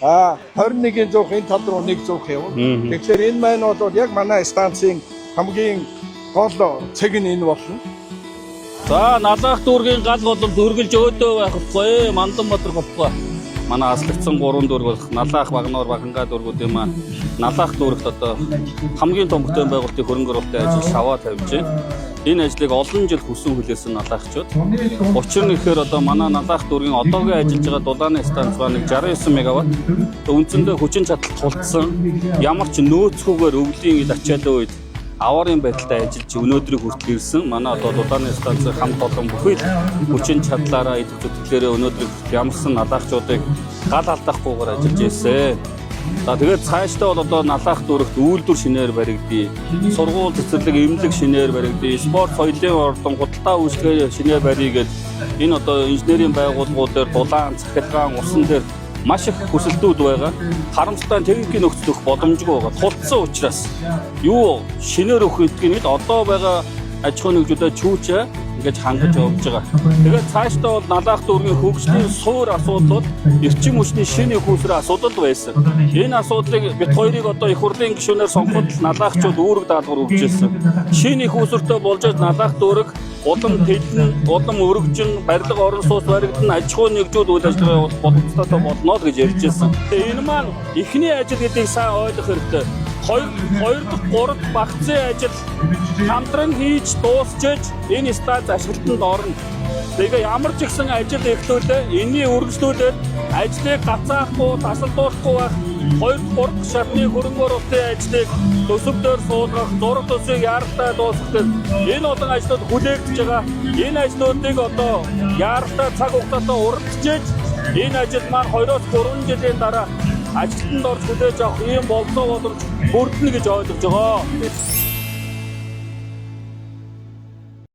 21-ийн зуух энэ тал руу нэг зуух явна. Тэгэхээр энэ маань бол яг манай станцын хамгийн гол цэг нь энэ болно. За налаах дүүргийн гал бол дүүргэлж өөдөө байхгүй Манданбаатар голбоо. Манай аслагдсан 3 дүүрэг болох налаах багнуур багангаа дүүргүүдийн маань налаах дүүрэгт одоо хамгийн том бүтээн байгуулалтын хөрөнгө оруулалтын ажил шаваа тавьж байна. Энэ ажлыг олон жил хүсэн хүлээсэн налаагчид. Учир нь ихээр одоо манай налаах дүүргийн одоогийн ажиллаж байгаа дулааны станц ба 69 мегаватт үндсэндээ хүчин чадал тулцсан ямар ч нөөцгүйгээр өвлийн ачаалын үед аварын байдалтай ажиллаж өнөөдрийг хүртэл ирсэн. Манай одоо дулааны станцын хамт олон бүхэл хүчин чадлаараа идэх зүтгэлээрээ өнөөдрийг ямарсан налаагчдыг гал алдахгүйгээр ажиллаж ирсэн. За тэгээд цаашдаа бол одоо налаах дүүрэгт үйлдвэр шинээр баригдъя. Сургууль цэцэрлэг эмнэлэг шинээр баригдъя. Спорт соёлын ордон гудалдаа үйлчлэгээ шинээр барья гэдэг энэ одоо инженерийн байгууллагууд дээр дулаан, цахилгаан, усан дээр маш их хүсэлтүүд байгаа. Харамсалтай техникийн нөхцөл өгөх боломжгүй байгаа. Тулцсан учраас юу шинээр өгөх гэдгийг одоо байгаа аж ахуйн нэгжүүдэд чүүчээ ингэж хангаж явж байгаа. Тэгээд цаашдаа бол налаах дүүргийн хөгжлийн суур асуудлууд эрчим хүчний шинэ хөөсрөө асуудал байсан. Энэ асуудлыг бид хоёрыг одоо их хурлын гишүүнээр сонгоход налаахчууд үүрэг даалгавар өгч ирсэн. Шинэ их хөөсөртөө болж налаах дүүрэг улам тэлэн, улам өргөжин, барилга орон сууц баригдана, аж ахуйн нэгжүүд үйл ажиллагаа явуулах боломжтой болно л гэж ярьж ирсэн. Тэгээ энэ маань эхний ажил гэдгийг сайн ойлгох хэрэгтэй. 2 дахь 3 дахь багцын ажил хамтран хийж дуусчиж энэ станц ашиглалтанд орно. Тэгээ ямар ч ихсэн ажил эхлүүлээ, энэний үргэлжлүүлээд ажлыг гацаахгүй, тасалдуулахгүй байх 2-3 дахь шатны хөрөнгө оруулалтын ажлыг төсөвдөр суулгах, зураг төсвийг яаралтай дуусгах энэ олон ажлууд хүлээгдэж байгаа. Энэ ажлуудыг одоо яаралтай цаг хугацаатай уралдаж энэ ажил маань 2-3 жилийн дараа ажилтнанд орж хүлээж авах ийм болцоо боломж бүрдэнэ гэж ойлгож байгаа.